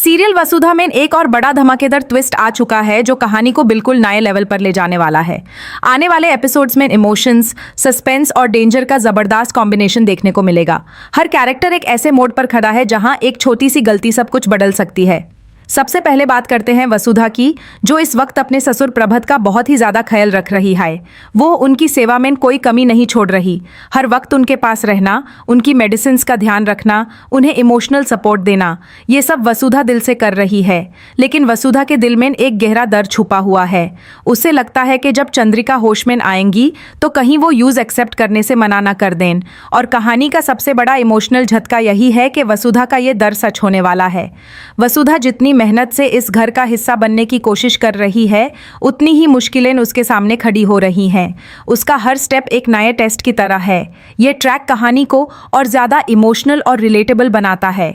Serial वसुधा में एक और बड़ा धमाकेदार ट्विस्ट आ चुका है जो कहानी को बिल्कुल नए लेवल पर ले जाने वाला है। आने वाले एपिसोड्स में इमोशंस, सस्पेंस और डेंजर का जबरदस्त कॉम्बिनेशन देखने को मिलेगा। हर कैरेक्टर एक ऐसे मोड़ पर खड़ा है जहां एक छोटी सी गलती सब कुछ बदल सकती है। सबसे पहले बात करते हैं वसुधा की, जो इस वक्त अपने ससुर प्रभत का बहुत ही ज्यादा ख्याल रख रही है। वो उनकी सेवा में कोई कमी नहीं छोड़ रही। हर वक्त उनके पास रहना, उनकी मेडिसिन्स का ध्यान रखना, उन्हें इमोशनल सपोर्ट देना, ये सब वसुधा दिल से कर रही है। लेकिन वसुधा के दिल में एक गहरा दर्द छुपा हुआ है। उसे लगता है कि जब चंद्रिका होश में आएंगी तो कहीं वो यूज एक्सेप्ट करने से मना ना कर दें। और कहानी का सबसे बड़ा इमोशनल झटका यही है कि वसुधा का ये डर सच होने वाला है। वसुधा जितनी मेहनत से इस घर का हिस्सा बनने की कोशिश कर रही है, उतनी ही मुश्किलें उसके सामने खड़ी हो रही हैं। उसका हर स्टेप एक नए टेस्ट की तरह है। ये ट्रैक कहानी को और ज़्यादा इमोशनल और रिलेटेबल बनाता है।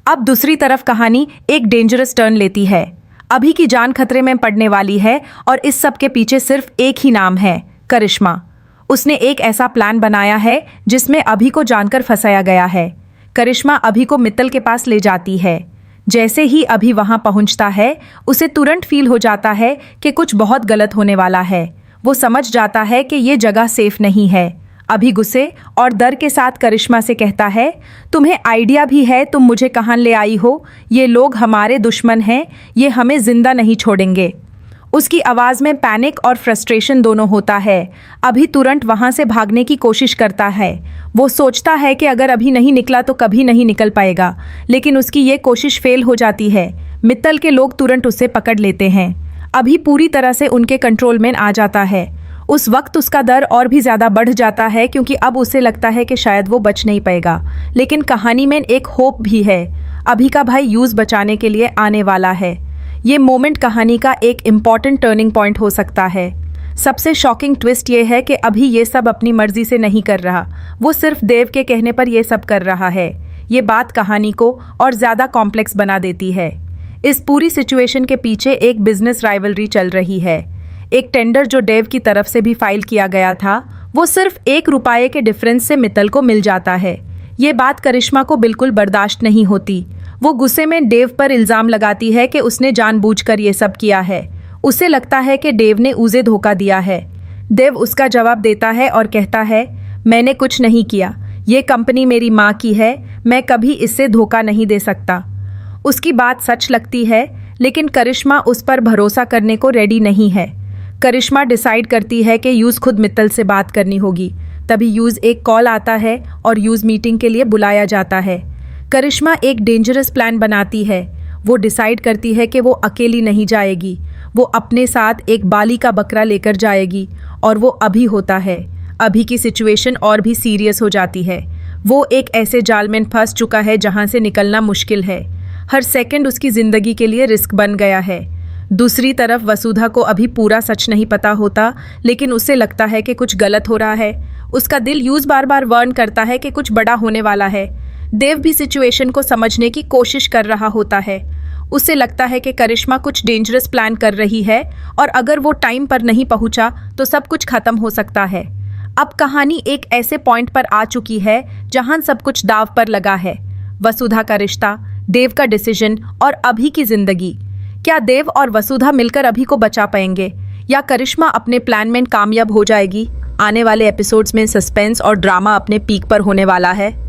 अब दूसरी तरफ कहानी एक डेंजरस टर्न लेती है। अभी की जान खतरे में पड़ने वाली है और इस सब के पीछे सिर्फ एक ही नाम है, करिश्मा। उसने एक ऐसा प्लान बनाया है जिसमें अभी को जानकर फंसाया गया है। करिश्मा अभी को मित्तल के पास ले जाती है। जैसे ही अभी वहां पहुंचता है, उसे तुरंत फील हो जाता है कि कुछ बहुत गलत होने वाला है। वो समझ जाता है कि ये जगह सेफ नहीं है। अभी गुस्से और डर के साथ करिश्मा से कहता है, तुम्हें आइडिया भी है तुम मुझे कहाँ ले आई हो? ये लोग हमारे दुश्मन हैं, ये हमें जिंदा नहीं छोड़ेंगे। उसकी आवाज़ में पैनिक और फ्रस्ट्रेशन दोनों होता है। अभी तुरंत वहाँ से भागने की कोशिश करता है। वो सोचता है कि अगर अभी नहीं निकला तो कभी नहीं निकल पाएगा, लेकिन उसकी ये कोशिश फेल हो जाती है। मित्तल के लोग तुरंत उसे पकड़ लेते हैं। अभी पूरी तरह से उनके कंट्रोल में आ जाता है। उस वक्त उसका डर और भी ज़्यादा बढ़ जाता है, क्योंकि अब उसे लगता है कि शायद वो बच नहीं पाएगा। लेकिन कहानी में एक होप भी है। अभी का भाई यूज़ बचाने के लिए आने वाला है। ये मोमेंट कहानी का एक इम्पॉर्टेंट टर्निंग पॉइंट हो सकता है। सबसे शॉकिंग ट्विस्ट ये है कि अभी ये सब अपनी मर्जी से नहीं कर रहा, वो सिर्फ देव के कहने पर ये सब कर रहा है। ये बात कहानी को और ज़्यादा कॉम्प्लेक्स बना देती है। इस पूरी सिचुएशन के पीछे एक बिजनेस राइवलरी चल रही है। एक टेंडर जो देव की तरफ से भी फाइल किया गया था, वो सिर्फ ₹1 के डिफरेंस से मित्तल को मिल जाता है। ये बात करिश्मा को बिल्कुल बर्दाश्त नहीं होती। वो गुस्से में देव पर इल्ज़ाम लगाती है कि उसने जानबूझकर ये सब किया है। उसे लगता है कि देव ने उसे धोखा दिया है। देव उसका जवाब देता है और कहता है, मैंने कुछ नहीं किया, ये कंपनी मेरी माँ की है, मैं कभी इससे धोखा नहीं दे सकता। उसकी बात सच लगती है, लेकिन करिश्मा उस पर भरोसा करने को रेडी नहीं है। करिश्मा डिसाइड करती है कि यूज़ खुद मित्तल से बात करनी होगी। तभी यूज़ एक कॉल आता है और यूज़ मीटिंग के लिए बुलाया जाता है। करिश्मा एक डेंजरस प्लान बनाती है। वो डिसाइड करती है कि वो अकेली नहीं जाएगी, वो अपने साथ एक बाली का बकरा लेकर जाएगी। और वो अभी होता है। अभी की सिचुएशन और भी सीरियस हो जाती है। वो एक ऐसे जाल में फंस चुका है जहां से निकलना मुश्किल है। हर सेकंड उसकी ज़िंदगी के लिए रिस्क बन गया है। दूसरी तरफ वसुधा को अभी पूरा सच नहीं पता होता, लेकिन उसे लगता है कि कुछ गलत हो रहा है। उसका दिल यूज़ बार बार वार्न करता है कि कुछ बड़ा होने वाला है। देव भी सिचुएशन को समझने की कोशिश कर रहा होता है। उसे लगता है कि करिश्मा कुछ डेंजरस प्लान कर रही है और अगर वो टाइम पर नहीं पहुंचा तो सब कुछ खत्म हो सकता है। अब कहानी एक ऐसे पॉइंट पर आ चुकी है जहां सब कुछ दाव पर लगा है। वसुधा का रिश्ता, देव का डिसीजन और अभी की जिंदगी। क्या देव और वसुधा मिलकर अभी को बचा पाएंगे या करिश्मा अपने प्लान में कामयाब हो जाएगी? आने वाले एपिसोड्स में सस्पेंस और ड्रामा अपने पीक पर होने वाला है।